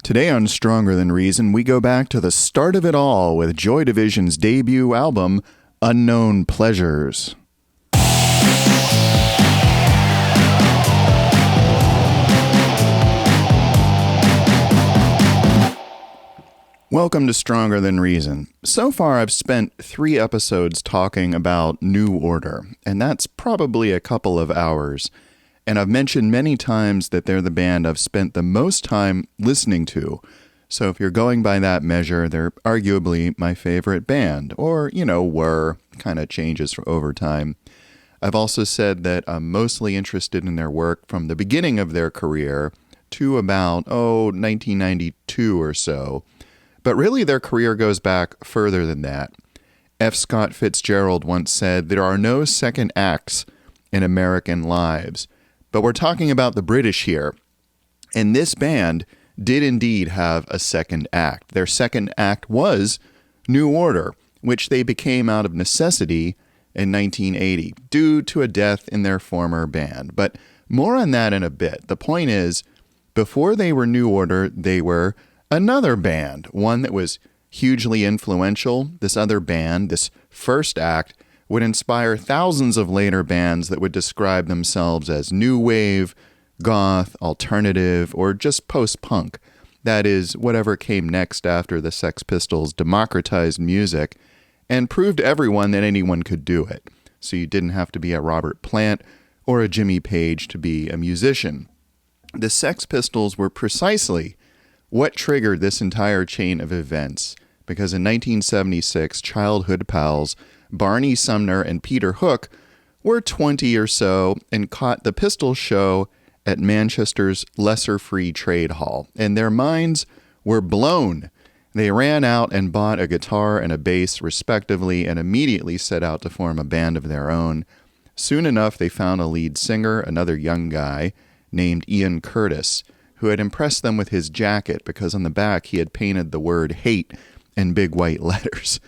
Today on Stronger Than Reason, we go back to the start of it all with Joy Division's debut album, Unknown Pleasures. Welcome to Stronger Than Reason. So far, I've spent 3 episodes talking about New Order, and that's probably a couple of hours. And I've mentioned many times that they're the band I've spent the most time listening to. So if you're going by that measure, they're arguably my favorite band, or, were, kind of changes over time. I've also said that I'm mostly interested in their work from the beginning of their career to about, 1992 or so. But really their career goes back further than that. F. Scott Fitzgerald once said, "There are no second acts in American lives." But we're talking about the British here. And this band did indeed have a second act. Their second act was New Order, which they became out of necessity in 1980 due to a death in their former band. But more on that in a bit. The point is, before they were New Order, they were another band, one that was hugely influential. This other band, this first act, would inspire thousands of later bands that would describe themselves as new wave, goth, alternative, or just post-punk. That is, whatever came next after the Sex Pistols democratized music and proved to everyone that anyone could do it. So you didn't have to be a Robert Plant or a Jimmy Page to be a musician. The Sex Pistols were precisely what triggered this entire chain of events, because in 1976, childhood pals Barney Sumner and Peter Hook were 20 or so and caught the Pistols show at Manchester's Lesser Free Trade Hall, and their minds were blown. They ran out and bought a guitar and a bass, respectively, and immediately set out to form a band of their own. Soon enough, they found a lead singer, another young guy named Ian Curtis, who had impressed them with his jacket because on the back he had painted the word hate in big white letters.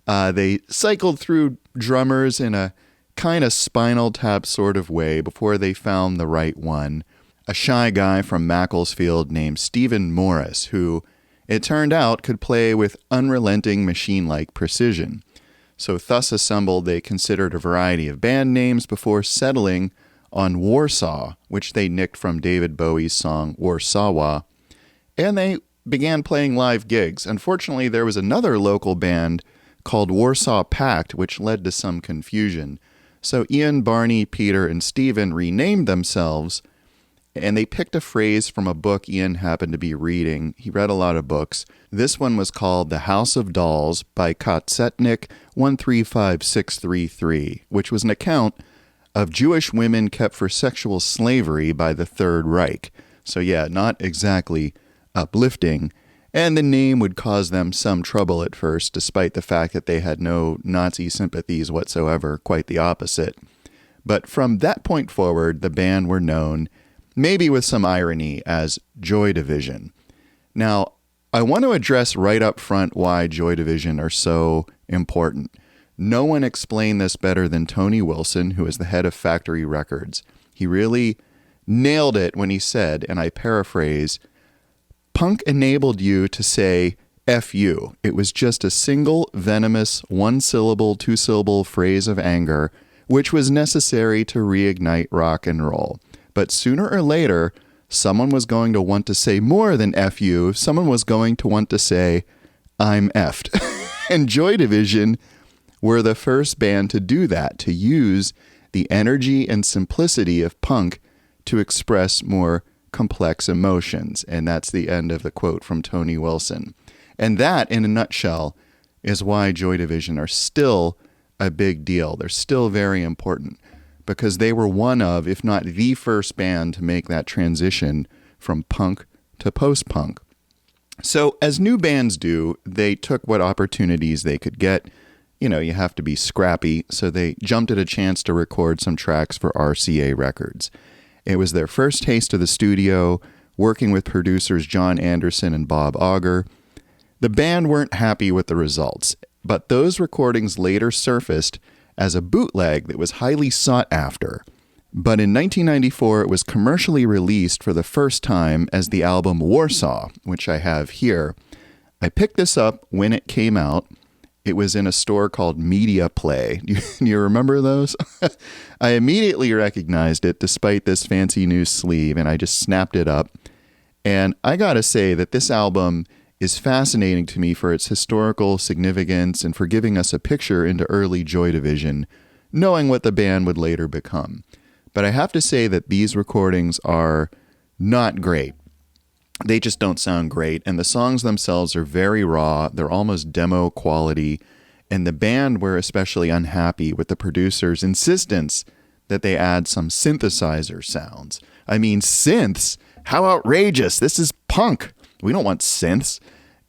They cycled through drummers in a kind of Spinal Tap sort of way before they found the right one, a shy guy from Macclesfield named Stephen Morris, who, it turned out, could play with unrelenting machine-like precision. So thus assembled, they considered a variety of band names before settling on Warsaw, which they nicked from David Bowie's song Warsaw, and they began playing live gigs. Unfortunately, there was another local band called Warsaw Pact, which led to some confusion. So Ian, Barney, Peter, and Stephen renamed themselves, and they picked a phrase from a book Ian happened to be reading. He read a lot of books. This one was called The House of Dolls by Kotsetnik 135633, which was an account of Jewish women kept for sexual slavery by the Third Reich. So yeah, not exactly uplifting. And the name would cause them some trouble at first, despite the fact that they had no Nazi sympathies whatsoever, quite the opposite. But from that point forward, the band were known, maybe with some irony, as Joy Division. Now, I want to address right up front why Joy Division are so important. No one explained this better than Tony Wilson, who is the head of Factory Records. He really nailed it when he said, and I paraphrase, "Punk enabled you to say F you. It was just a single, venomous, one-syllable, two-syllable phrase of anger, which was necessary to reignite rock and roll. But sooner or later, someone was going to want to say more than F you. Someone was going to want to say, I'm effed." And Joy Division were the first band to do that, to use the energy and simplicity of punk to express more complex emotions. And that's the end of the quote from Tony Wilson. And that, in a nutshell, is why Joy Division are still a big deal. They're still very important because they were one of, if not the first band to make that transition from punk to post-punk. So as new bands do, they took what opportunities they could get. You have to be scrappy, so they jumped at a chance to record some tracks for RCA Records. It was their first taste of the studio, working with producers John Anderson and Bob Auger. The band weren't happy with the results, but those recordings later surfaced as a bootleg that was highly sought after. But in 1994, it was commercially released for the first time as the album Warsaw, which I have here. I picked this up when it came out. It was in a store called Media Play. Do you remember those? I immediately recognized it despite this fancy new sleeve, and I just snapped it up. And I gotta say that this album is fascinating to me for its historical significance and for giving us a picture into early Joy Division, knowing what the band would later become. But I have to say that these recordings are not great. They just don't sound great, and the songs themselves are very raw. They're almost demo quality, and the band were especially unhappy with the producer's insistence that they add some synthesizer sounds. I mean, synths? How outrageous! This is punk! We don't want synths.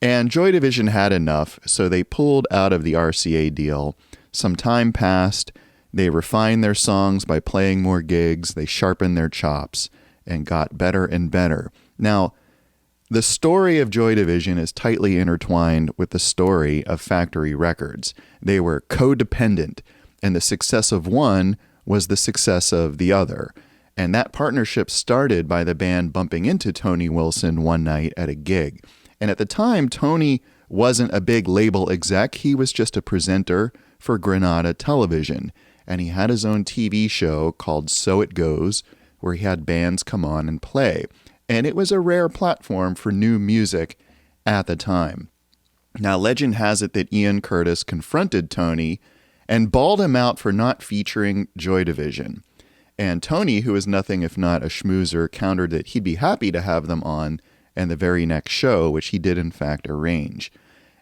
And Joy Division had enough, so they pulled out of the RCA deal. Some time passed. They refined their songs by playing more gigs. They sharpened their chops and got better and better. Now, the story of Joy Division is tightly intertwined with the story of Factory Records. They were codependent, and the success of one was the success of the other. And that partnership started by the band bumping into Tony Wilson one night at a gig. And at the time, Tony wasn't a big label exec. He was just a presenter for Granada Television. And he had his own TV show called So It Goes, where he had bands come on and play. And it was a rare platform for new music at the time. Now, legend has it that Ian Curtis confronted Tony and bawled him out for not featuring Joy Division. And Tony, who is nothing if not a schmoozer, countered that he'd be happy to have them on and the very next show, which he did in fact arrange.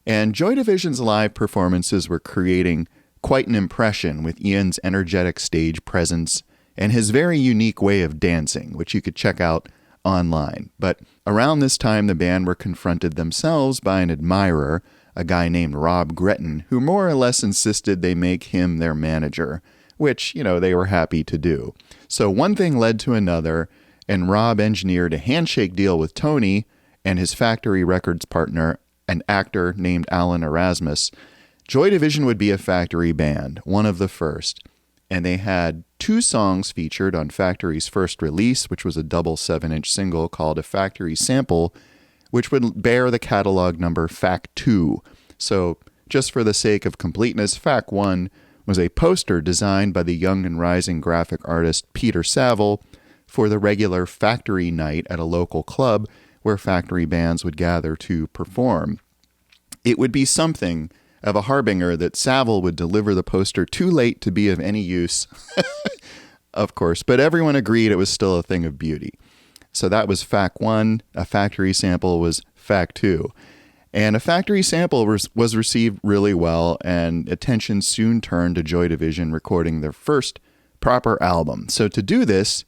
And Joy Division's live performances were creating quite an impression with Ian's energetic stage presence and his very unique way of dancing, which you could check out online. But around this time, the band were confronted themselves by an admirer, a guy named Rob Gretton, who more or less insisted they make him their manager, which, they were happy to do. So one thing led to another, and Rob engineered a handshake deal with Tony and his Factory Records partner, an actor named Alan Erasmus. Joy Division would be a Factory band, one of the first, and they had 2 songs featured on Factory's first release, which was a double 7-inch single called A Factory Sample, which would bear the catalog number Fac 2. So just for the sake of completeness, Fac 1 was a poster designed by the young and rising graphic artist Peter Saville for the regular Factory night at a local club where Factory bands would gather to perform. It would be something of a harbinger that Saville would deliver the poster too late to be of any use, of course, but everyone agreed it was still a thing of beauty. So that was Fac 1, A Factory Sample was Fac 2. And A Factory Sample was received really well, and attention soon turned to Joy Division recording their first proper album. So to do this,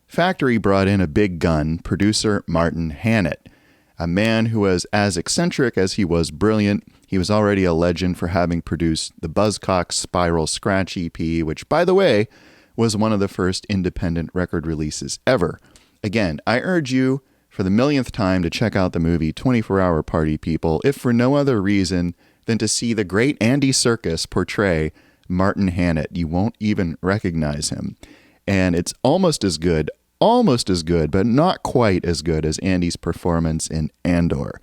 Factory brought in a big gun, producer Martin Hannett, a man who was as eccentric as he was brilliant. He was already a legend for having produced the Buzzcocks Spiral Scratch EP, which, by the way, was one of the first independent record releases ever. Again, I urge you for the millionth time to check out the movie 24-Hour Party People, if for no other reason than to see the great Andy Serkis portray Martin Hannett. You won't even recognize him. And it's almost as good, but not quite as good as Andy's performance in Andor.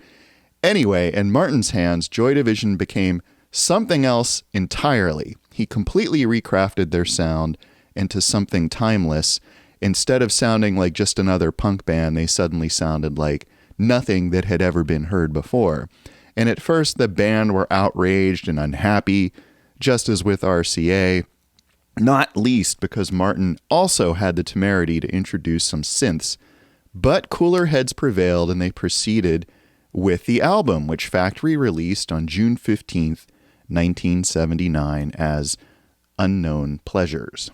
Anyway, in Martin's hands, Joy Division became something else entirely. He completely recrafted their sound into something timeless. Instead of sounding like just another punk band, they suddenly sounded like nothing that had ever been heard before. And at first, the band were outraged and unhappy, just as with RCA, not least because Martin also had the temerity to introduce some synths. But cooler heads prevailed, and they proceeded with the album, which Factory released on June 15th, 1979 as Unknown Pleasures.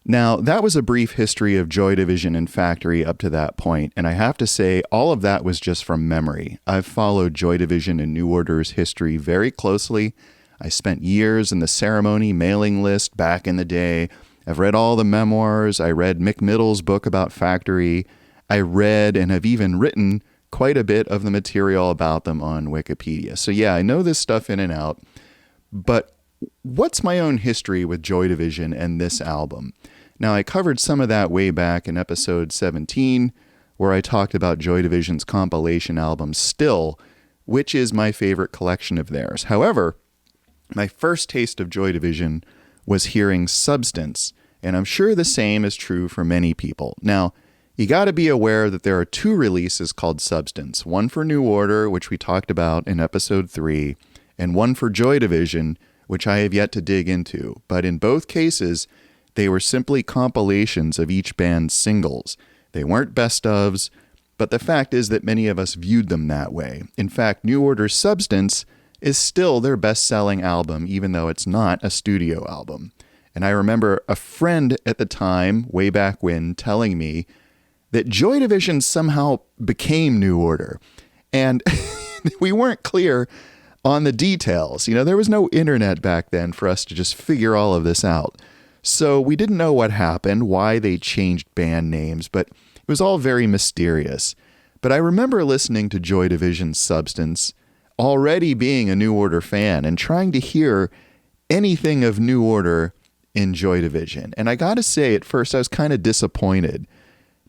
Now, that was a brief history of Joy Division and Factory up to that point, and I have to say, all of that was just from memory. I've followed Joy Division and New Order's history very closely. I spent years in the ceremony mailing list back in the day. I've read all the memoirs. I read Mick Middle's book about Factory. I read and have even written quite a bit of the material about them on Wikipedia. So yeah, I know this stuff in and out, but what's my own history with Joy Division and this album? Now, I covered some of that way back in episode 17, where I talked about Joy Division's compilation album Still, which is my favorite collection of theirs. However, my first taste of Joy Division was hearing Substance, and I'm sure the same is true for many people. Now, you got to be aware that there are two releases called Substance, one for New Order, which we talked about in episode 3, and one for Joy Division, which I have yet to dig into. But in both cases, they were simply compilations of each band's singles. They weren't best ofs, but the fact is that many of us viewed them that way. In fact, New Order's Substance is still their best-selling album, even though it's not a studio album. And I remember a friend at the time, way back when, telling me that Joy Division somehow became New Order. And we weren't clear on the details. You know, there was no internet back then for us to just figure all of this out. So we didn't know what happened, why they changed band names, but it was all very mysterious. But I remember listening to Joy Division's Substance, already being a New Order fan and trying to hear anything of New Order in Joy Division. And I gotta say, at first I was kind of disappointed.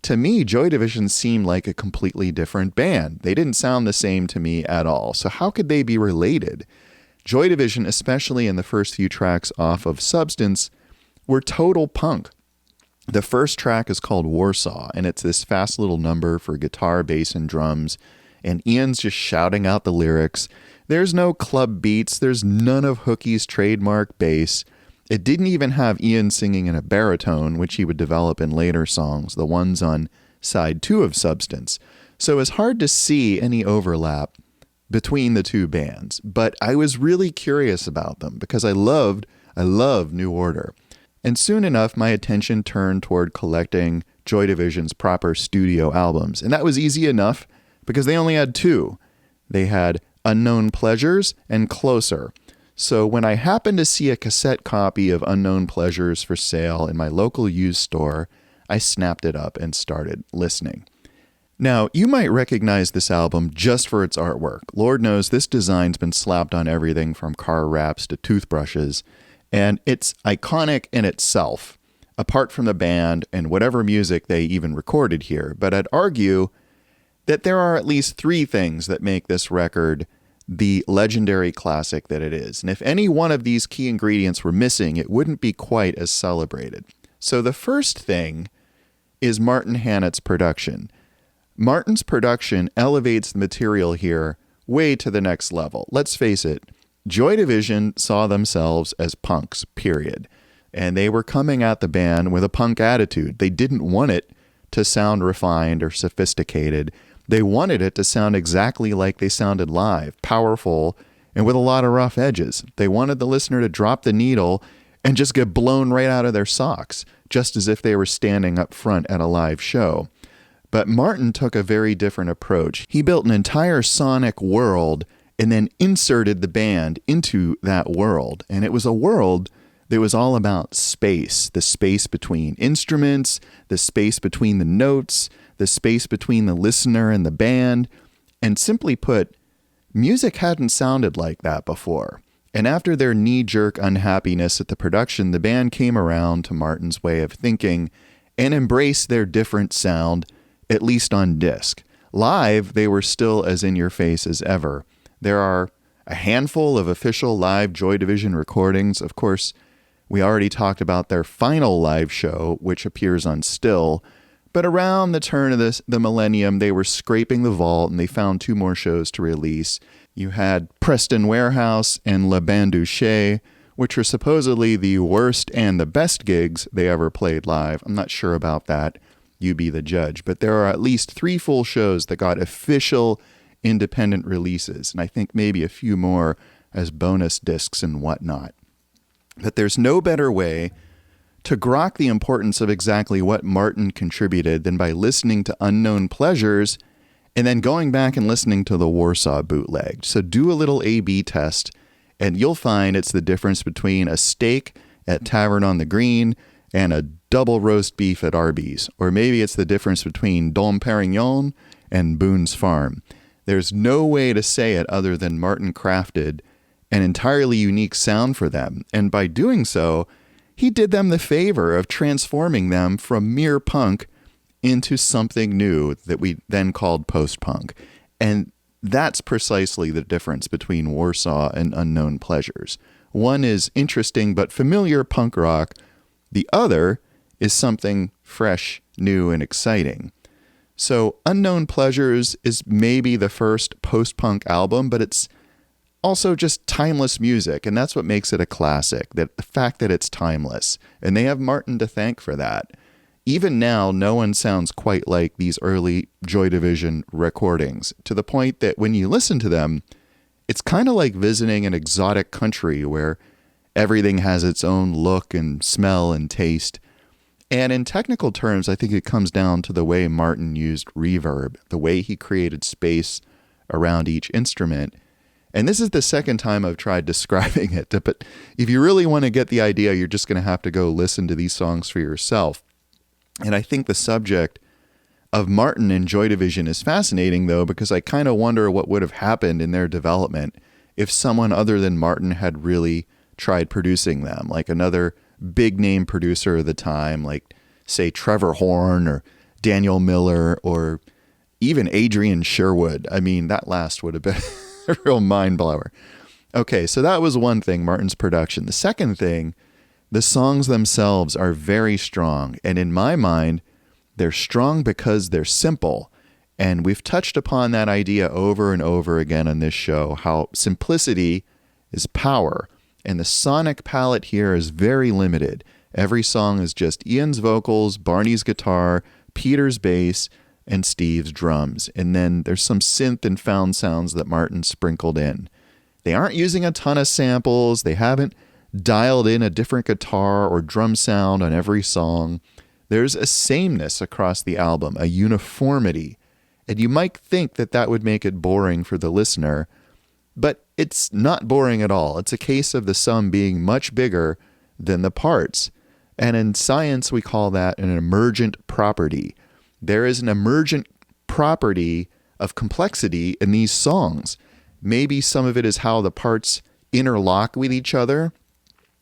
To me, Joy Division seemed like a completely different band. They didn't sound the same to me at all. So how could they be related? Joy Division, especially in the first few tracks off of Substance, were total punk. The first track is called Warsaw, and it's this fast little number for guitar, bass, and drums, and Ian's just shouting out the lyrics. There's no club beats, there's none of Hookie's trademark bass. It didn't even have Ian singing in a baritone, which he would develop in later songs, the ones on side 2 of Substance. So it's hard to see any overlap between the two bands, but I was really curious about them because I love New Order. And soon enough, my attention turned toward collecting Joy Division's proper studio albums. And that was easy enough because they only had 2. They had Unknown Pleasures and Closer. So when I happened to see a cassette copy of Unknown Pleasures for sale in my local used store, I snapped it up and started listening. Now, you might recognize this album just for its artwork. Lord knows this design's been slapped on everything from car wraps to toothbrushes. And it's iconic in itself, apart from the band and whatever music they even recorded here. But I'd argue that there are at least 3 things that make this record the legendary classic that it is. And if any one of these key ingredients were missing, it wouldn't be quite as celebrated. So the first thing is Martin Hannett's production. Martin's production elevates the material here way to the next level. Let's face it, Joy Division saw themselves as punks, period. And they were coming at the band with a punk attitude. They didn't want it to sound refined or sophisticated. They wanted it to sound exactly like they sounded live, powerful, and with a lot of rough edges. They wanted the listener to drop the needle and just get blown right out of their socks, just as if they were standing up front at a live show. But Martin took a very different approach. He built an entire sonic world and then inserted the band into that world. And it was a world that was all about space, the space between instruments, the space between the notes, the space between the listener and the band. And simply put, music hadn't sounded like that before. And after their knee-jerk unhappiness at the production, the band came around to Martin's way of thinking and embraced their different sound, at least on disc. Live, they were still as in-your-face as ever. There are a handful of official live Joy Division recordings. Of course, we already talked about their final live show, which appears on Still. But around the turn of the millennium, they were scraping the vault and they found 2 more shows to release. You had Preston Warehouse and La Bandouche, which are supposedly the worst and the best gigs they ever played live. I'm not sure about that. You be the judge. But there are at least 3 full shows that got official independent releases, and I think maybe a few more as bonus discs and whatnot. But there's no better way to grok the importance of exactly what Martin contributed than by listening to Unknown Pleasures and then going back and listening to the Warsaw bootleg. So do a little A/B test, and you'll find it's the difference between a steak at Tavern on the Green and a double roast beef at Arby's. Or maybe it's the difference between Dom Perignon and Boone's Farm. There's no way to say it other than Martin crafted an entirely unique sound for them. And by doing so, he did them the favor of transforming them from mere punk into something new that we then called post-punk. And that's precisely the difference between Warsaw and Unknown Pleasures. One is interesting but familiar punk rock. The other is something fresh, new, and exciting. So Unknown Pleasures is maybe the first post-punk album, but it's also just timeless music, and that's what makes it a classic, that the fact that it's timeless. And they have Martin to thank for that. Even now, no one sounds quite like these early Joy Division recordings, to the point that when you listen to them, it's kind of like visiting an exotic country where everything has its own look and smell and taste. And in technical terms, I think it comes down to the way Martin used reverb, the way he created space around each instrument. And this is the second time I've tried describing it, but if you really want to get the idea, you're just going to have to go listen to these songs for yourself. And I think the subject of Martin and Joy Division is fascinating, though, because I kind of wonder what would have happened in their development if someone other than Martin had really tried producing them, like another big-name producer of the time, like, say, Trevor Horn or Daniel Miller or even Adrian Sherwood. I mean, that last would have been a real mind blower. Okay, so that was one thing, Martin's production. The second thing, the songs themselves are very strong. And in my mind, they're strong because they're simple. And we've touched upon that idea over and over again on this show, how simplicity is power. And the sonic palette here is very limited. Every song is just Ian's vocals, Barney's guitar, Peter's bass, and Steve's drums. And then there's some synth and found sounds that Martin sprinkled in. They aren't using a ton of samples. They haven't dialed in a different guitar or drum sound on every song. There's a sameness across the album, a uniformity. And you might think that that would make it boring for the listener, but it's not boring at all. It's a case of the sum being much bigger than the parts. And in science, we call that an emergent property. There is an emergent property of complexity in these songs. Maybe some of it is how the parts interlock with each other,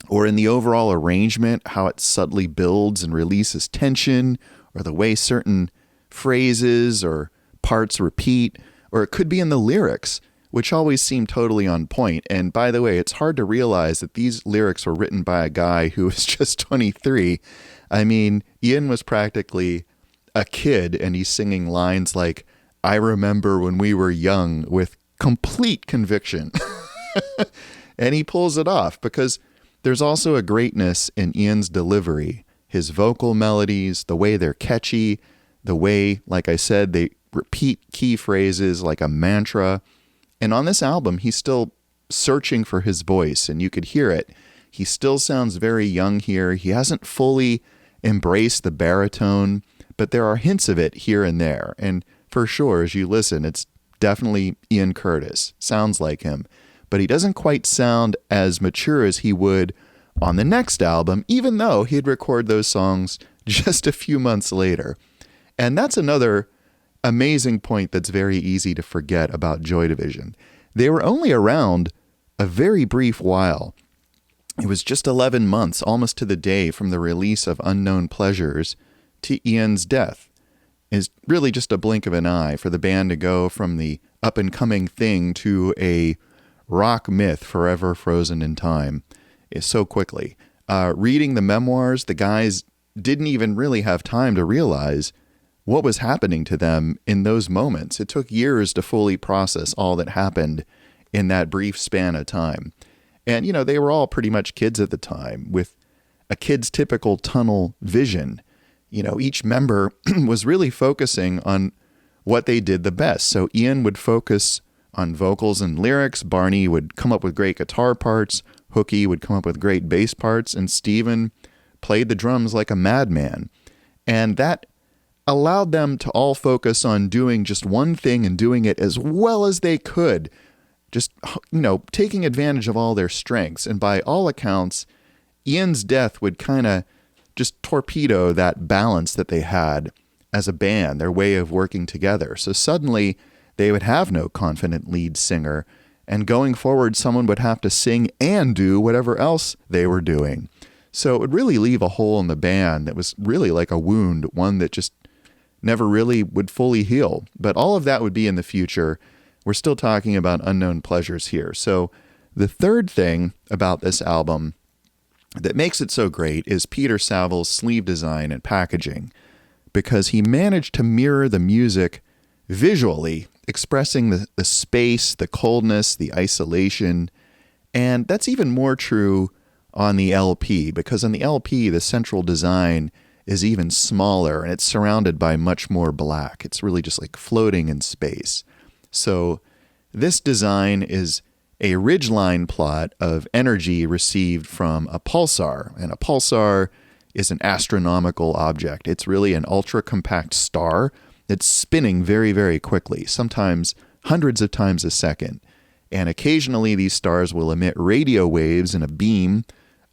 or in the overall arrangement, how it subtly builds and releases tension, or the way certain phrases or parts repeat, or it could be in the lyrics, which always seem totally on point. And by the way, it's hard to realize that these lyrics were written by a guy who was just 23. I mean, Ian was practically a kid, and he's singing lines like, "I remember when we were young," with complete conviction. And he pulls it off because there's also a greatness in Ian's delivery, his vocal melodies, the way they're catchy, the way, like I said, they repeat key phrases like a mantra. And on this album, he's still searching for his voice, and you could hear it. He still sounds very young here. He hasn't fully embraced the baritone, but there are hints of it here and there. And for sure, as you listen, it's definitely Ian Curtis. Sounds like him. But he doesn't quite sound as mature as he would on the next album, even though he'd record those songs just a few months later. And that's another amazing point that's very easy to forget about Joy Division. They were only around a very brief while. It was just 11 months, almost to the day, from the release of Unknown Pleasures to Ian's death. It's really just a blink of an eye for the band to go from the up-and-coming thing to a rock myth forever frozen in time so quickly. Reading the memoirs, the guys didn't even really have time to realize what was happening to them in those moments. It took years to fully process all that happened in that brief span of time. And, you know, they were all pretty much kids at the time with a kid's typical tunnel vision. You know, each member was really focusing on what they did the best. So Ian would focus on vocals and lyrics. Barney would come up with great guitar parts. Hooky would come up with great bass parts. And Steven played the drums like a madman. And that allowed them to all focus on doing just one thing and doing it as well as they could. Just, you know, taking advantage of all their strengths. And by all accounts, Ian's death would kind of just torpedo that balance that they had as a band, their way of working together. So suddenly they would have no confident lead singer, and going forward, someone would have to sing and do whatever else they were doing. So it would really leave a hole in the band that was really like a wound, one that just never really would fully heal. But all of that would be in the future. We're still talking about Unknown Pleasures here. So the third thing about this album that makes it so great is Peter Savil's sleeve design and packaging, because he managed to mirror the music visually, expressing the space, the coldness, the isolation. And that's even more true on the LP, because on the LP, the central design is even smaller and it's surrounded by much more black. It's really just like floating in space. So this design is a ridgeline plot of energy received from a pulsar. And a pulsar is an astronomical object. It's really an ultra-compact star that's spinning very, very quickly, sometimes hundreds of times a second. And occasionally these stars will emit radio waves in a beam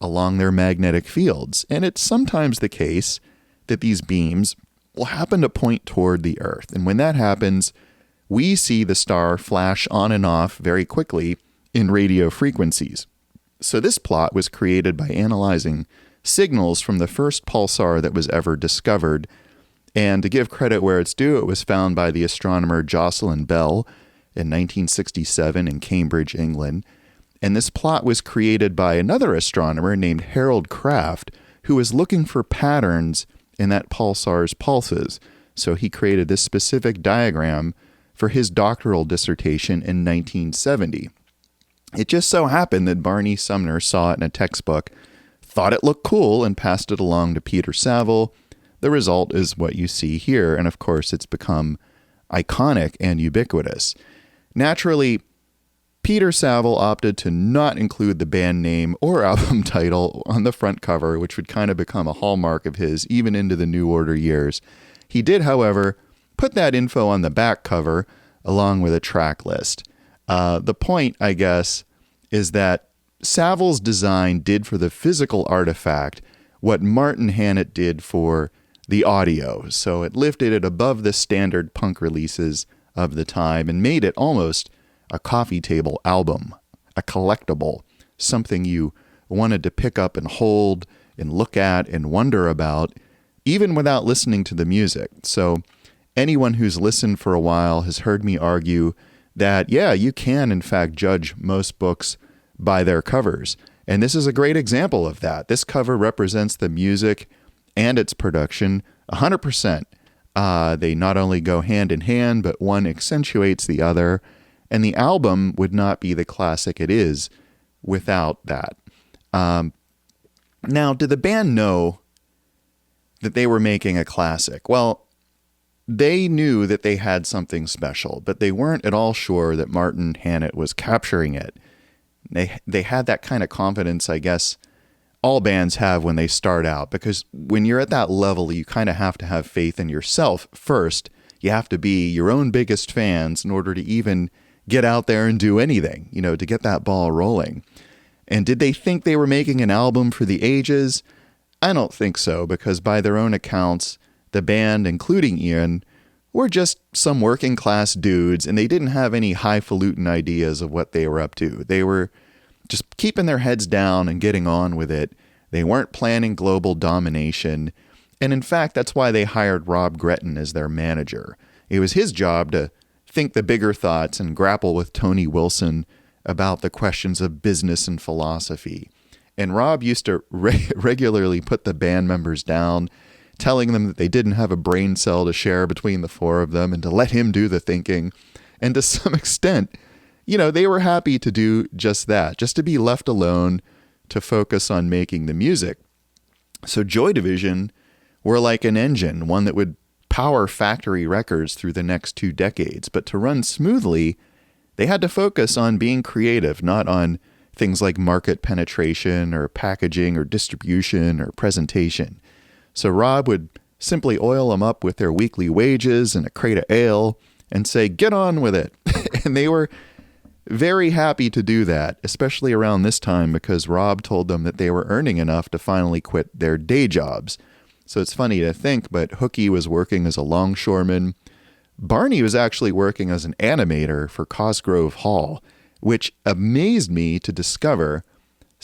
along their magnetic fields. And it's sometimes the case that these beams will happen to point toward the Earth. And when that happens, we see the star flash on and off very quickly in radio frequencies. So this plot was created by analyzing signals from the first pulsar that was ever discovered. And to give credit where it's due, it was found by the astronomer Jocelyn Bell in 1967 in Cambridge, England. And this plot was created by another astronomer named Harold Kraft, who was looking for patterns in that pulsar's pulses. So he created this specific diagram for his doctoral dissertation in 1970. It just so happened that Barney Sumner saw it in a textbook, thought it looked cool, and passed it along to Peter Saville. The result is what you see here, and of course it's become iconic and ubiquitous. Naturally, Peter Saville opted to not include the band name or album title on the front cover, which would kind of become a hallmark of his even into the New Order years. He did, however, put that info on the back cover along with a track list. The point, I guess, is that Saville's design did for the physical artifact what Martin Hannett did for the audio. So it lifted it above the standard punk releases of the time and made it almost a coffee table album, a collectible, something you wanted to pick up and hold and look at and wonder about, even without listening to the music. So anyone who's listened for a while has heard me argue that, yeah, you can, in fact, judge most books by their covers. And this is a great example of that. This cover represents the music and its production 100%. They not only go hand in hand, but one accentuates the other. And the album would not be the classic it is without that. Now, did the band know that they were making a classic? Well, they knew that they had something special, but they weren't at all sure that Martin Hannett was capturing it. They had that kind of confidence, I guess, all bands have when they start out, because when you're at that level, you kind of have to have faith in yourself first. You have to be your own biggest fans in order to even get out there and do anything, to get that ball rolling. And did they think they were making an album for the ages? I don't think so, because by their own accounts, the band, including Ian, were just some working class dudes, and they didn't have any highfalutin ideas of what they were up to. They were just keeping their heads down and getting on with it. They weren't planning global domination. And in fact, that's why they hired Rob Gretton as their manager. It was his job to think the bigger thoughts and grapple with Tony Wilson about the questions of business and philosophy. And Rob used to regularly put the band members down, telling them that they didn't have a brain cell to share between the four of them and to let him do the thinking. And to some extent, they were happy to do just that, just to be left alone to focus on making the music. So Joy Division were like an engine, one that would power factory records through the next 2 decades. But to run smoothly, they had to focus on being creative, not on things like market penetration or packaging or distribution or presentation. So Rob would simply oil them up with their weekly wages and a crate of ale and say, get on with it. And they were very happy to do that, especially around this time, because Rob told them that they were earning enough to finally quit their day jobs. So it's funny to think, but Hookie was working as a longshoreman. Barney was actually working as an animator for Cosgrove Hall, which amazed me to discover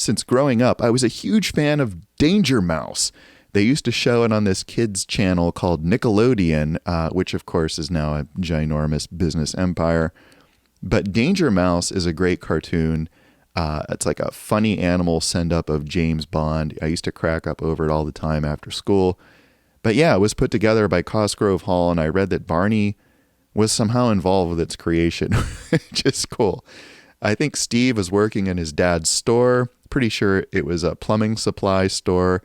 since growing up, I was a huge fan of Danger Mouse. They used to show it on this kids channel called Nickelodeon, which of course is now a ginormous business empire. But Danger Mouse is a great cartoon. It's like a funny animal send-up of James Bond. I used to crack up over it all the time after school. But yeah, it was put together by Cosgrove Hall, and I read that Barney was somehow involved with its creation, which is cool. I think Steve was working in his dad's store. Pretty sure it was a plumbing supply store.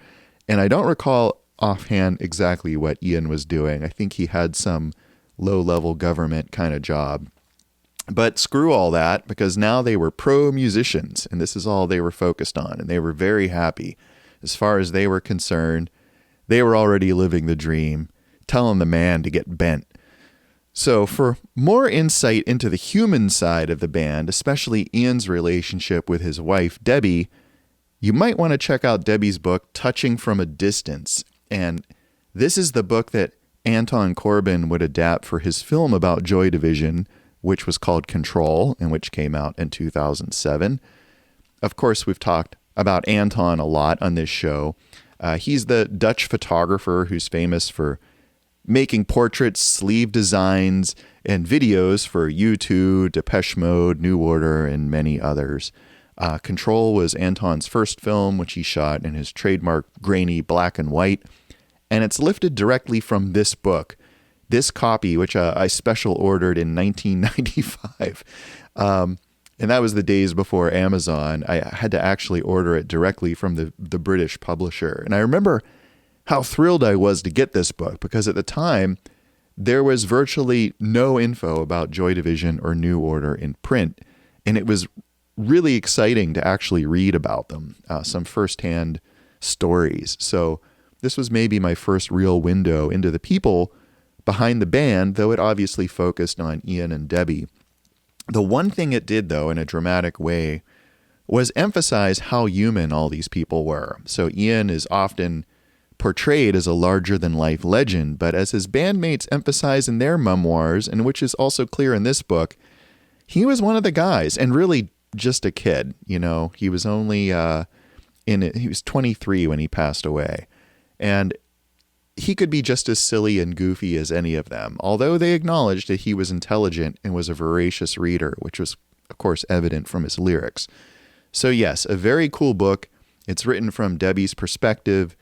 And I don't recall offhand exactly what Ian was doing. I think he had some low-level government kind of job. But screw all that, because now they were pro musicians, and this is all they were focused on, and they were very happy. As far as they were concerned, they were already living the dream, telling the man to get bent. So for more insight into the human side of the band, especially Ian's relationship with his wife, Debbie, you might want to check out Debbie's book, Touching from a Distance. And this is the book that Anton Corbijn would adapt for his film about Joy Division, which was called Control, and which came out in 2007. Of course, we've talked about Anton a lot on this show. He's the Dutch photographer who's famous for making portraits, sleeve designs, and videos for U2, Depeche Mode, New Order, and many others. Control was Anton's first film, which he shot in his trademark grainy black and white, and it's lifted directly from this book. This copy, which I special ordered in 1995, and that was the days before Amazon. I had to actually order it directly from the British publisher. And I remember how thrilled I was to get this book, because at the time, there was virtually no info about Joy Division or New Order in print. And it was really exciting to actually read about them, some firsthand stories. So this was maybe my first real window into the people behind the band, though it obviously focused on Ian and Debbie. The one thing it did, though, in a dramatic way, was emphasize how human all these people were. So Ian is often portrayed as a larger-than-life legend, but as his bandmates emphasize in their memoirs, and which is also clear in this book, he was one of the guys, and really just a kid. You know, he was only he was 23 when he passed away, and he could be just as silly and goofy as any of them, although they acknowledged that he was intelligent and was a voracious reader, which was, of course, evident from his lyrics. So yes, a very cool book. It's written from Debbie's perspective,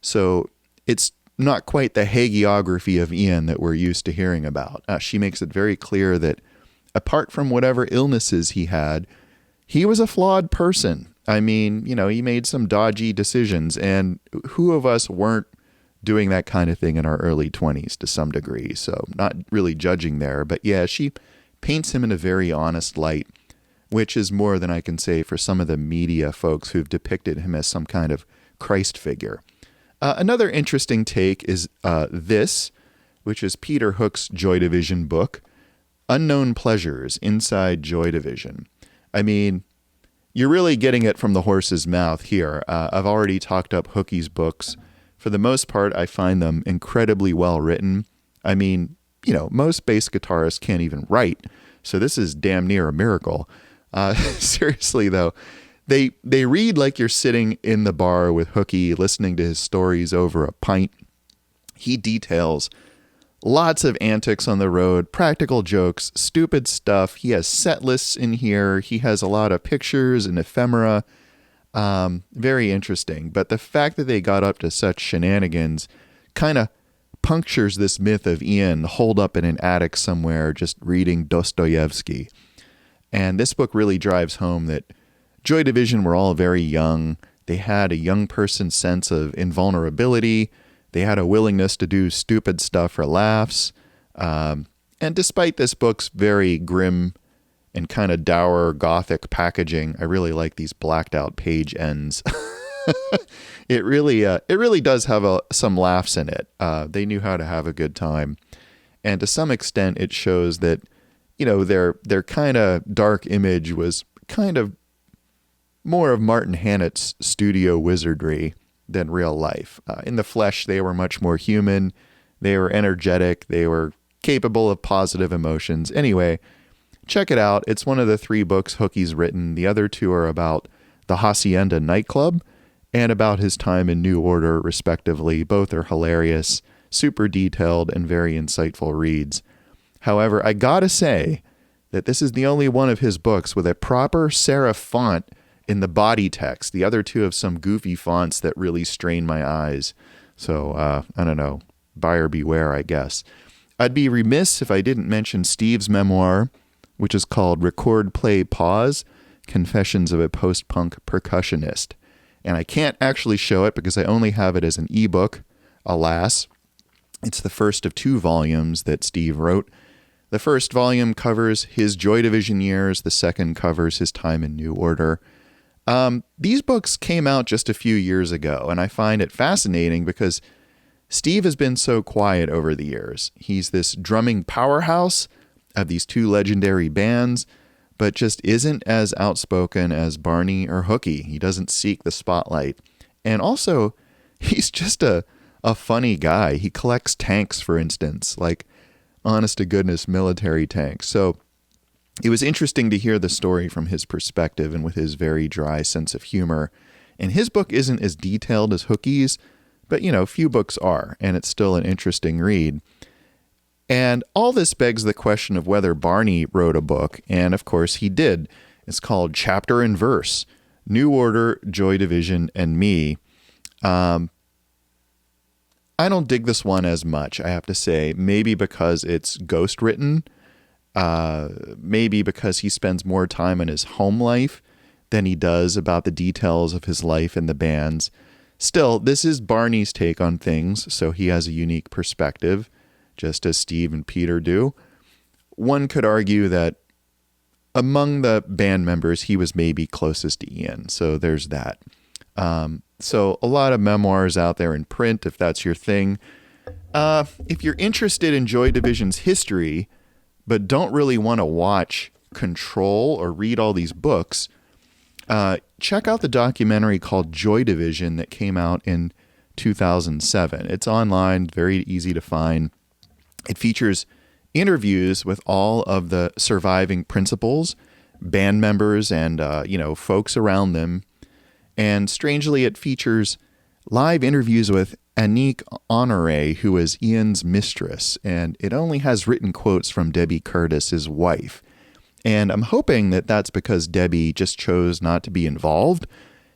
so it's not quite the hagiography of Ian that we're used to hearing about. She makes it very clear that apart from whatever illnesses he had, he was a flawed person. I mean, you know, he made some dodgy decisions, and who of us weren't doing that kind of thing in our early 20s to some degree? So not really judging there, but yeah, she paints him in a very honest light, which is more than I can say for some of the media folks who've depicted him as some kind of Christ figure. Another interesting take is this, which is Peter Hook's Joy Division book, Unknown Pleasures Inside Joy Division. I mean, you're really getting it from the horse's mouth here. I've already talked up Hookie's books. For the most part, I find them incredibly well written. I mean, you know, most bass guitarists can't even write, so this is damn near a miracle. Seriously, though, they read like you're sitting in the bar with Hookie, listening to his stories over a pint. He details lots of antics on the road, practical jokes, stupid stuff. He has set lists in here. He has a lot of pictures and ephemera. Very interesting. But the fact that they got up to such shenanigans kind of punctures this myth of Ian holed up in an attic somewhere just reading Dostoevsky. And this book really drives home that Joy Division were all very young. They had a young person's sense of invulnerability. They had a willingness to do stupid stuff for laughs. And despite this book's very grim and kind of dour gothic packaging, I really like these blacked out page ends. It really does have some laughs in it. They knew how to have a good time. And to some extent, it shows that, you know, their kind of dark image was kind of more of Martin Hannett's studio wizardry than real life. In the flesh, they were much more human. They were energetic. They were capable of positive emotions. Anyway, check it out. It's one of the 3 books Hookie's written. The other 2 are about the Hacienda nightclub and about his time in New Order, respectively. Both are hilarious, super detailed, and very insightful reads. However, I gotta say that this is the only one of his books with a proper serif font in the body text. The other two have some goofy fonts that really strain my eyes. So, I don't know, buyer beware, I guess. I'd be remiss if I didn't mention Steve's memoir, which is called Record, Play, Pause, Confessions of a Post-Punk Percussionist. And I can't actually show it because I only have it as an ebook, alas. It's the first of 2 volumes that Steve wrote. The first volume covers his Joy Division years. The second covers his time in New Order. These books came out just a few years ago, and I find it fascinating because Steve has been so quiet over the years. He's this drumming powerhouse of these 2 legendary bands, but just isn't as outspoken as Barney or Hooky. He doesn't seek the spotlight. And also, he's just a funny guy. He collects tanks, for instance, like honest-to-goodness military tanks. So it was interesting to hear the story from his perspective and with his very dry sense of humor. And his book isn't as detailed as Hooky's, but, few books are, and it's still an interesting read. And all this begs the question of whether Barney wrote a book, and of course he did. It's called Chapter and Verse, New Order, Joy Division, and Me. I don't dig this one as much, I have to say. Maybe because it's ghostwritten, maybe because he spends more time in his home life than he does about the details of his life in the bands. Still, this is Barney's take on things, so he has a unique perspective, just as Steve and Peter do. One could argue that among the band members, he was maybe closest to Ian, so there's that. So a lot of memoirs out there in print, if that's your thing. If you're interested in Joy Division's history, but don't really want to watch Control or read all these books, check out the documentary called Joy Division that came out in 2007. It's online, very easy to find. It features interviews with all of the surviving principals, band members, and folks around them. And strangely, it features live interviews with Anique Honore, who is Ian's mistress, and it only has written quotes from Debbie Curtis, his wife. And I'm hoping that that's because Debbie just chose not to be involved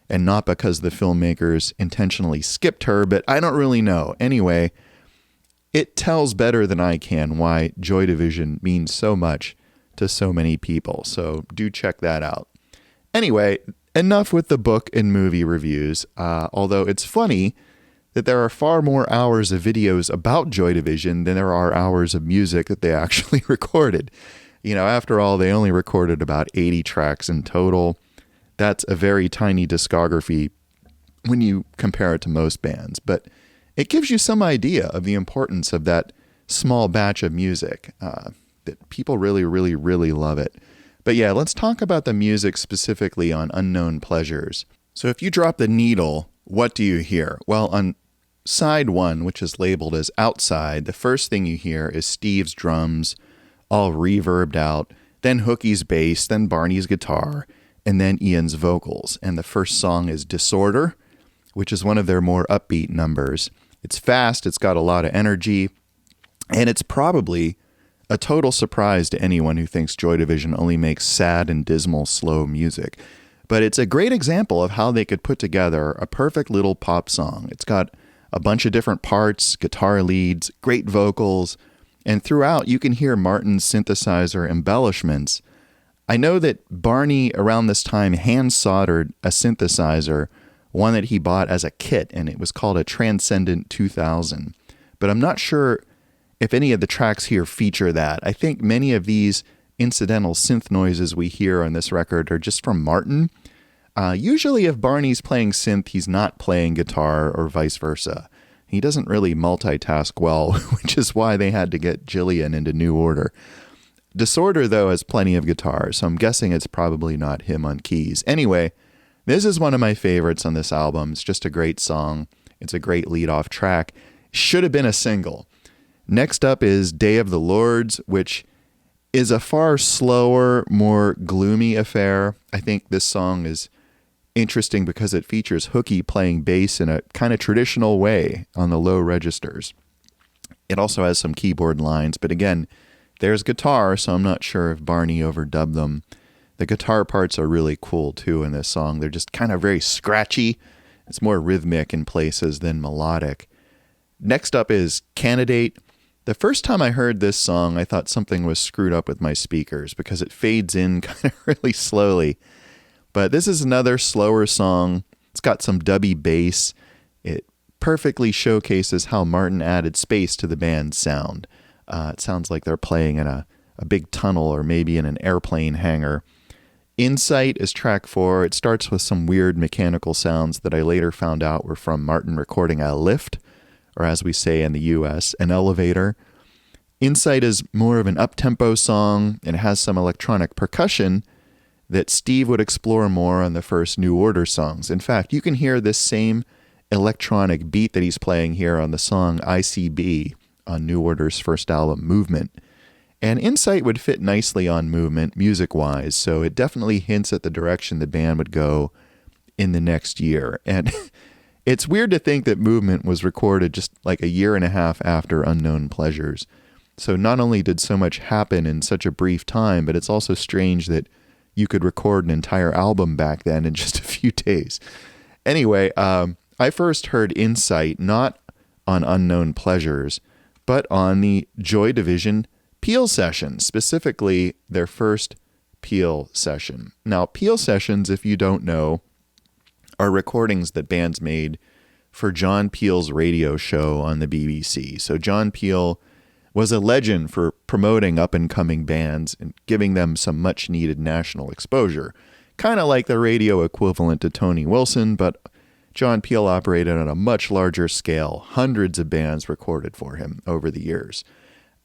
and not because the filmmakers intentionally skipped her, but I don't really know. Anyway, it tells better than I can why Joy Division means so much to so many people, so do check that out. Anyway, enough with the book and movie reviews, although it's funny that there are far more hours of videos about Joy Division than there are hours of music that they actually recorded. After all, they only recorded about 80 tracks in total. That's a very tiny discography when you compare it to most bands, but it gives you some idea of the importance of that small batch of music, that people really, really, really love it. But yeah, let's talk about the music specifically on Unknown Pleasures. So if you drop the needle, what do you hear? Well, on side 1, which is labeled as Outside, the first thing you hear is Steve's drums, all reverbed out, then Hooky's bass, then Barney's guitar, and then Ian's vocals. And the first song is Disorder, which is one of their more upbeat numbers. It's fast, it's got a lot of energy, and it's probably a total surprise to anyone who thinks Joy Division only makes sad and dismal, slow music. But it's a great example of how they could put together a perfect little pop song. It's got a bunch of different parts, guitar leads, great vocals, and throughout you can hear Martin's synthesizer embellishments. I know that Barney around this time hand soldered a synthesizer, one that he bought as a kit, and it was called a Transcendent 2000. But I'm not sure if any of the tracks here feature that. I think many of these incidental synth noises we hear on this record are just from Martin. Usually if Barney's playing synth, he's not playing guitar or vice versa. He doesn't really multitask well, which is why they had to get Jillian into New Order. Disorder, though, has plenty of guitar, so I'm guessing it's probably not him on keys. Anyway, this is one of my favorites on this album. It's just a great song. It's a great lead-off track. Should have been a single. Next up is Day of the Lords, which is a far slower, more gloomy affair. I think this song is interesting because it features Hooky playing bass in a kind of traditional way on the low registers. It also has some keyboard lines, but again, there's guitar, so I'm not sure if Barney overdubbed them. The guitar parts are really cool too in this song. They're just kind of very scratchy. It's more rhythmic in places than melodic. Next up is Candidate. The first time I heard this song, I thought something was screwed up with my speakers because it fades in kind of really slowly. But this is another slower song. It's got some dubby bass. It perfectly showcases how Martin added space to the band's sound. It sounds like they're playing in a big tunnel or maybe in an airplane hangar. Insight is track 4. It starts with some weird mechanical sounds that I later found out were from Martin recording a lift, or as we say in the US, an elevator. Insight is more of an up-tempo song and has some electronic percussion that Steve would explore more on the first New Order songs. In fact, you can hear this same electronic beat that he's playing here on the song ICB on New Order's first album, Movement. And Insight would fit nicely on Movement, music-wise, so it definitely hints at the direction the band would go in the next year. And it's weird to think that Movement was recorded just like a year and a half after Unknown Pleasures. So not only did so much happen in such a brief time, but it's also strange that you could record an entire album back then in just a few days. Anyway, I first heard Insight not on Unknown Pleasures, but on the Joy Division Peel sessions, specifically their first Peel session. Now, Peel sessions, if you don't know, are recordings that bands made for John Peel's radio show on the BBC. So John Peel was a legend for promoting up-and-coming bands and giving them some much-needed national exposure. Kind of like the radio equivalent to Tony Wilson, but John Peel operated on a much larger scale. Hundreds of bands recorded for him over the years.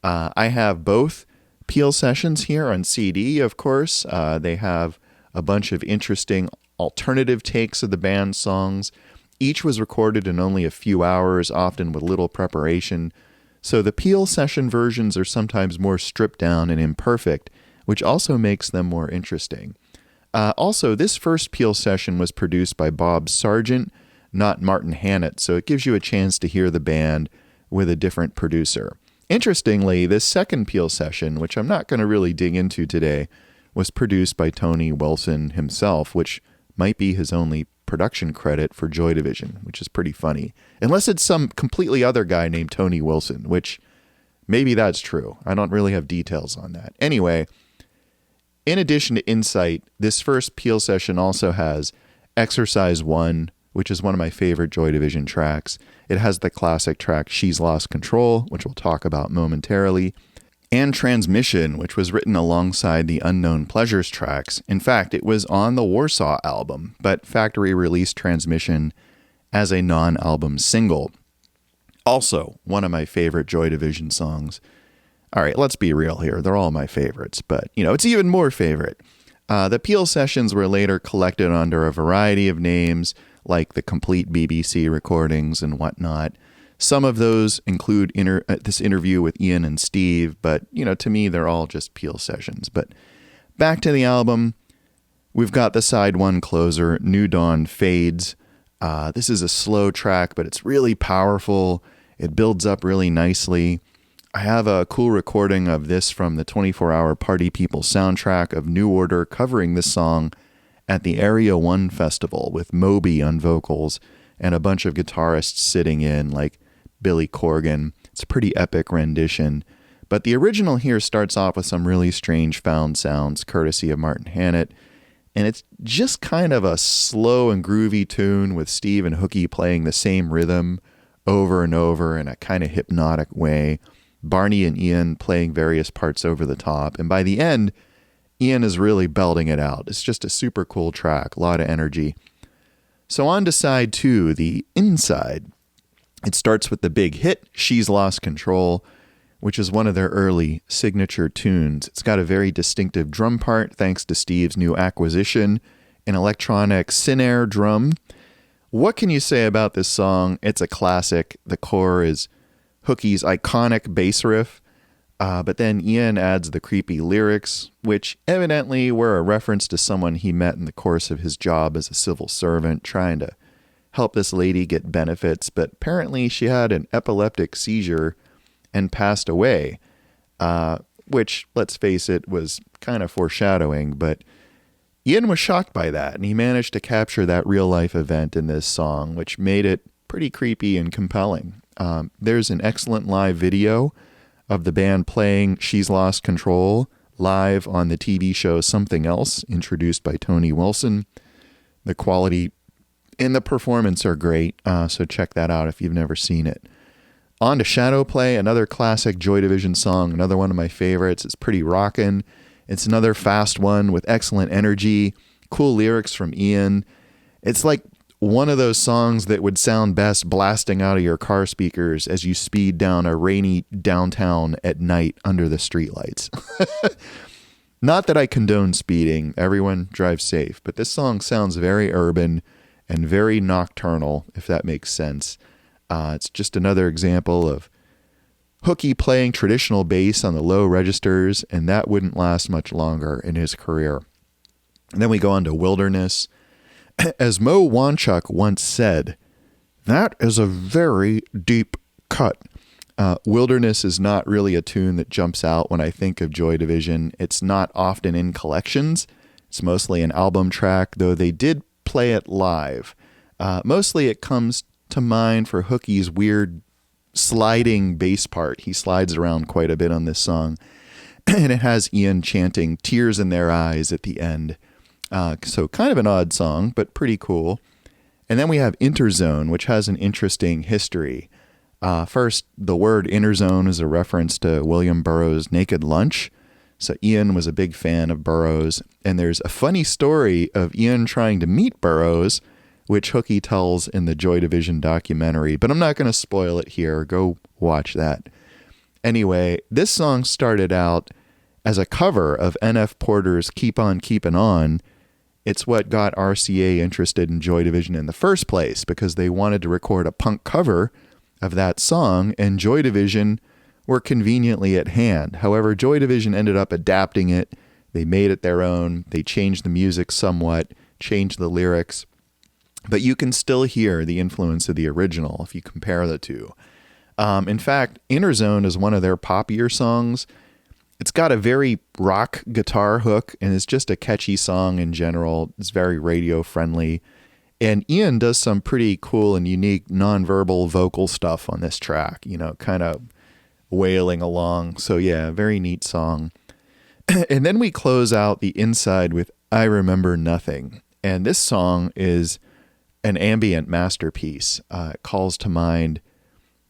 I have both Peel sessions here on CD, of course. They have a bunch of interesting alternative takes of the band's songs. Each was recorded in only a few hours, often with little preparation. So the Peel session versions are sometimes more stripped down and imperfect, which also makes them more interesting. Also, this first Peel session was produced by Bob Sargent, not Martin Hannett, so it gives you a chance to hear the band with a different producer. Interestingly, this second Peel session, which I'm not going to really dig into today, was produced by Tony Wilson himself, which might be his only production credit for Joy Division, which is pretty funny. Unless it's some completely other guy named Tony Wilson, which maybe that's true. I don't really have details on that. Anyway, in addition to Insight, this first Peel session also has Exercise 1, which is one of my favorite Joy Division tracks. It has the classic track She's Lost Control, which we'll talk about momentarily, and Transmission, which was written alongside the Unknown Pleasures tracks. In fact, it was on the Warsaw album, but Factory released Transmission as a non-album single. Also, one of my favorite Joy Division songs. All right, let's be real here. They're all my favorites, but, it's even more favorite. The Peel sessions were later collected under a variety of names, like the complete BBC recordings and whatnot. Some of those include this interview with Ian and Steve, but, to me, they're all just Peel sessions. But back to the album, we've got the side 1 closer, New Dawn Fades. This is a slow track, but it's really powerful. It builds up really nicely. I have a cool recording of this from the 24-hour Party People soundtrack of New Order covering this song at the Area 1 Festival with Moby on vocals and a bunch of guitarists sitting in, like Billy Corgan. It's a pretty epic rendition. But the original here starts off with some really strange found sounds, courtesy of Martin Hannett. And it's just kind of a slow and groovy tune with Steve and Hooky playing the same rhythm over and over in a kind of hypnotic way. Barney and Ian playing various parts over the top. And by the end, Ian is really belting it out. It's just a super cool track, a lot of energy. So on to side 2, the Inside. It starts with the big hit, She's Lost Control, which is one of their early signature tunes. It's got a very distinctive drum part, thanks to Steve's new acquisition, an electronic snare drum. What can you say about this song? It's a classic. The core is Hooky's iconic bass riff. But then Ian adds the creepy lyrics, which evidently were a reference to someone he met in the course of his job as a civil servant, trying to help this lady get benefits. But apparently she had an epileptic seizure and passed away, which, let's face it, was kind of foreshadowing. But Ian was shocked by that, and he managed to capture that real-life event in this song, which made it pretty creepy and compelling. There's an excellent live video of the band playing She's Lost Control live on the TV show Something Else, introduced by Tony Wilson. The quality and the performance are great, so check that out if you've never seen it. On to Shadow Play, another classic Joy Division song, another one of my favorites. It's pretty rockin'. It's another fast one with excellent energy, cool lyrics from Ian. It's like one of those songs that would sound best blasting out of your car speakers as you speed down a rainy downtown at night under the streetlights. Not that I condone speeding. Everyone drives safe. But this song sounds very urban and very nocturnal, if that makes sense. It's just another example of Hooky playing traditional bass on the low registers, and that wouldn't last much longer in his career. And then we go on to Wilderness. As Mo Wanchuk once said, that is a very deep cut. Wilderness is not really a tune that jumps out when I think of Joy Division. It's not often in collections. It's mostly an album track, though they did play it live. Mostly it comes to mind for Hooky's weird sliding bass part. He slides around quite a bit on this song. And it has Ian chanting Tears in Their Eyes at the end. So kind of an odd song, but pretty cool. And then we have Interzone, which has an interesting history. First, the word Interzone is a reference to William Burroughs' Naked Lunch. So Ian was a big fan of Burroughs. And there's a funny story of Ian trying to meet Burroughs, which Hooky tells in the Joy Division documentary. But I'm not going to spoil it here. Go watch that. Anyway, this song started out as a cover of N.F. Porter's Keep On Keepin' On. It's what got RCA interested in Joy Division in the first place, because they wanted to record a punk cover of that song, and Joy Division were conveniently at hand. However, Joy Division ended up adapting it. They made it their own. They changed the music somewhat, changed the lyrics. But you can still hear the influence of the original if you compare the two. In fact, Interzone is one of their poppier songs. It's got a very rock guitar hook, and it's just a catchy song in general. It's very radio friendly. And Ian does some pretty cool and unique nonverbal vocal stuff on this track, kind of wailing along. So yeah, very neat song. And then we close out the inside with I Remember Nothing. And this song is an ambient masterpiece. It calls to mind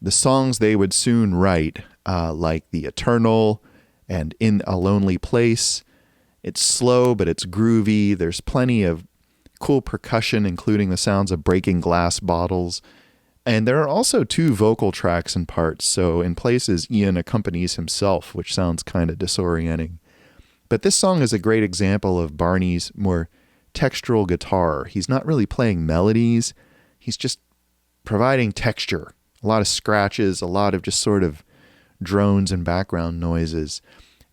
the songs they would soon write, like The Eternal and In a Lonely Place. It's slow, but it's groovy. There's plenty of cool percussion, including the sounds of breaking glass bottles. And there are also 2 vocal tracks and parts, so in places Ian accompanies himself, which sounds kind of disorienting. But this song is a great example of Barney's more textural guitar. He's not really playing melodies. He's just providing texture. A lot of scratches, a lot of just sort of drones and background noises.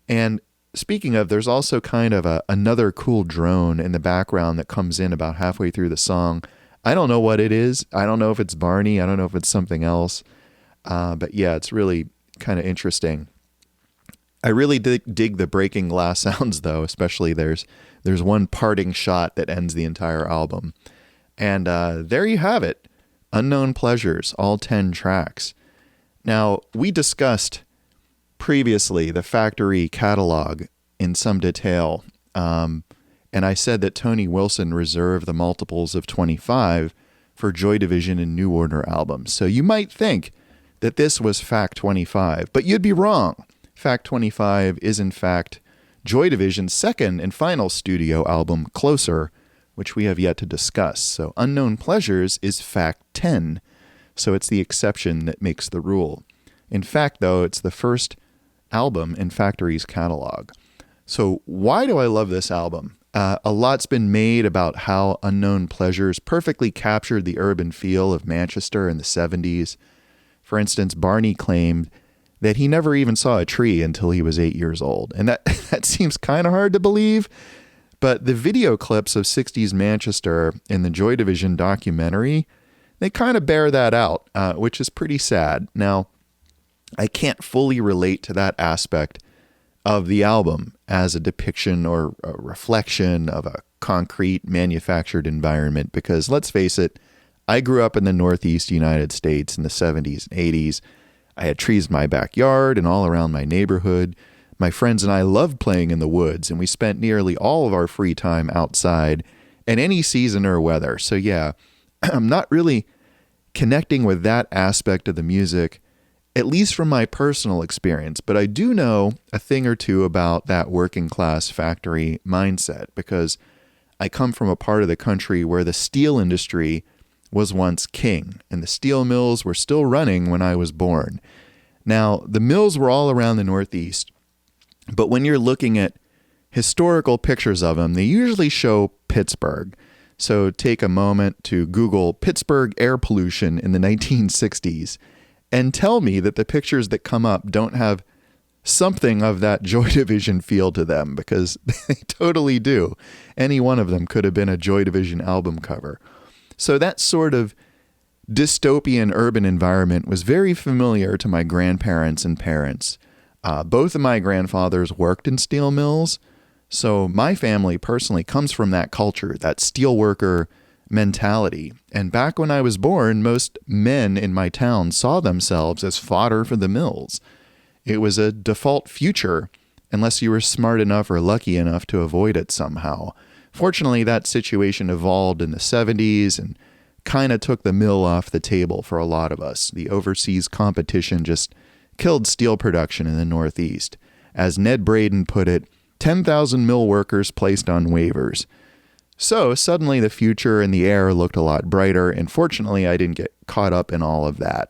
And speaking of, there's also kind of another cool drone in the background that comes in about halfway through the song. I don't know what it is. I don't know if it's Barney. I don't know if it's something else. But yeah, it's really kind of interesting. I really dig the breaking glass sounds, though, especially there's one parting shot that ends the entire album. And there you have it. Unknown Pleasures, all 10 tracks. Now, we discussed previously the Factory catalog in some detail, and I said that Tony Wilson reserved the multiples of 25 for Joy Division and New Order albums. So you might think that this was Fact 25, but you'd be wrong. Fact 25 is in fact Joy Division's second and final studio album, Closer, which we have yet to discuss. So Unknown Pleasures is Fact 10, so it's the exception that makes the rule. In fact, though, it's the first album in Factory's catalog. So why do I love this album? A lot's been made about how Unknown Pleasures perfectly captured the urban feel of Manchester in the 70s. For instance, Barney claimed that he never even saw a tree until he was 8 years old. And that seems kind of hard to believe, but the video clips of 60s Manchester in the Joy Division documentary, they kind of bear that out, which is pretty sad. Now, I can't fully relate to that aspect of the album as a depiction or a reflection of a concrete manufactured environment because, let's face it, I grew up in the Northeast United States in the 70s and 80s. I had trees in my backyard and all around my neighborhood. My friends and I loved playing in the woods, and we spent nearly all of our free time outside in any season or weather. So yeah, I'm not really connecting with that aspect of the music, at least from my personal experience, but I do know a thing or two about that working class factory mindset because I come from a part of the country where the steel industry was once king, and the steel mills were still running when I was born. Now, the mills were all around the Northeast, but when you're looking at historical pictures of them, they usually show Pittsburgh. So take a moment to Google Pittsburgh air pollution in the 1960s and tell me that the pictures that come up don't have something of that Joy Division feel to them, because they totally do. Any one of them could have been a Joy Division album cover. So that sort of dystopian urban environment was very familiar to my grandparents and parents. Both of my grandfathers worked in steel mills, so my family personally comes from that culture, that steelworker mentality. And back when I was born, most men in my town saw themselves as fodder for the mills. It was a default future, unless you were smart enough or lucky enough to avoid it somehow. Fortunately, that situation evolved in the 70s and kind of took the mill off the table for a lot of us. The overseas competition just killed steel production in the Northeast. As Ned Braden put it, 10,000 mill workers placed on waivers. So suddenly the future and the air looked a lot brighter, and fortunately I didn't get caught up in all of that.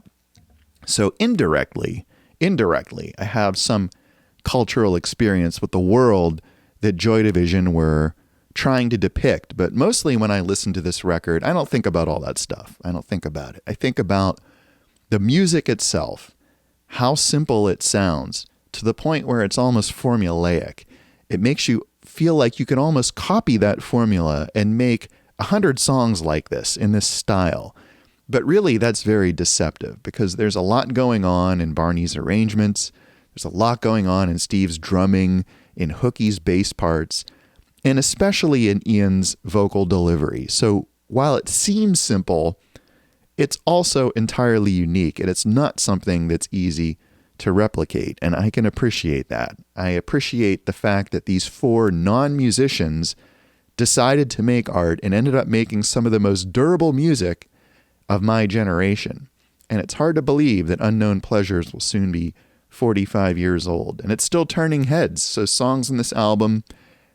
So indirectly, I have some cultural experience with the world that Joy Division were trying to depict. But mostly when I listen to this record, I don't think about all that stuff. I don't think about it. I think about the music itself, how simple it sounds, to the point where it's almost formulaic. It makes you feel like you can almost copy that formula and make 100 songs like this in this style. But really, that's very deceptive because there's a lot going on in Barney's arrangements. There's a lot going on in Steve's drumming, in Hookie's bass parts, and especially in Ian's vocal delivery. So while it seems simple, it's also entirely unique, and it's not something that's easy to replicate, and I can appreciate that. I appreciate the fact that these four non-musicians decided to make art and ended up making some of the most durable music of my generation. And it's hard to believe that Unknown Pleasures will soon be 45 years old, and it's still turning heads. So songs in this album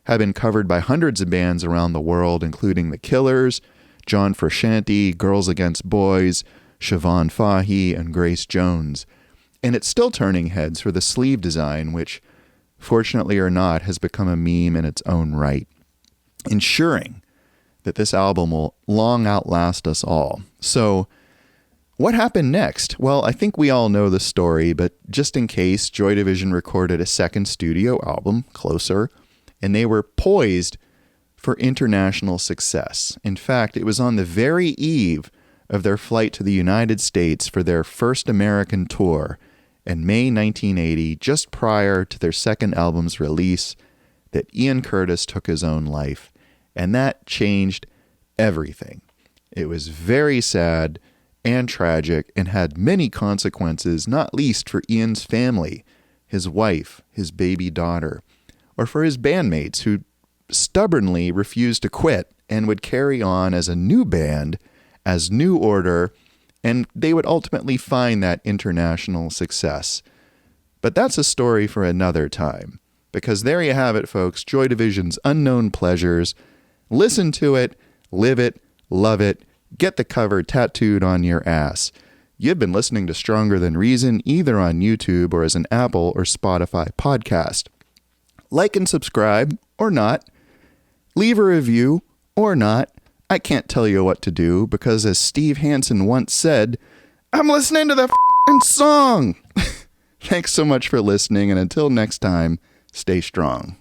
have been covered by hundreds of bands around the world, including The Killers, John Frusciante, Girls Against Boys, Siobhan Fahey, and Grace Jones. And it's still turning heads for the sleeve design, which, fortunately or not, has become a meme in its own right, ensuring that this album will long outlast us all. So what happened next? Well, I think we all know the story, but just in case, Joy Division recorded a second studio album, Closer, and they were poised for international success. In fact, it was on the very eve of their flight to the United States for their first American tour in May 1980, just prior to their second album's release, that Ian Curtis took his own life. And that changed everything. It was very sad and tragic and had many consequences, not least for Ian's family, his wife, his baby daughter, or for his bandmates who stubbornly refused to quit and would carry on as a new band, as New Order, and they would ultimately find that international success. But that's a story for another time, because there you have it, folks, Joy Division's Unknown Pleasures. Listen to it, live it, love it, get the cover tattooed on your ass. You've been listening to Stronger Than Reason, either on YouTube or as an Apple or Spotify podcast. Like and subscribe, or not. Leave a review, or not. I can't tell you what to do, because as Steve Hansen once said, I'm listening to the f***ing song. Thanks so much for listening, and until next time, stay strong.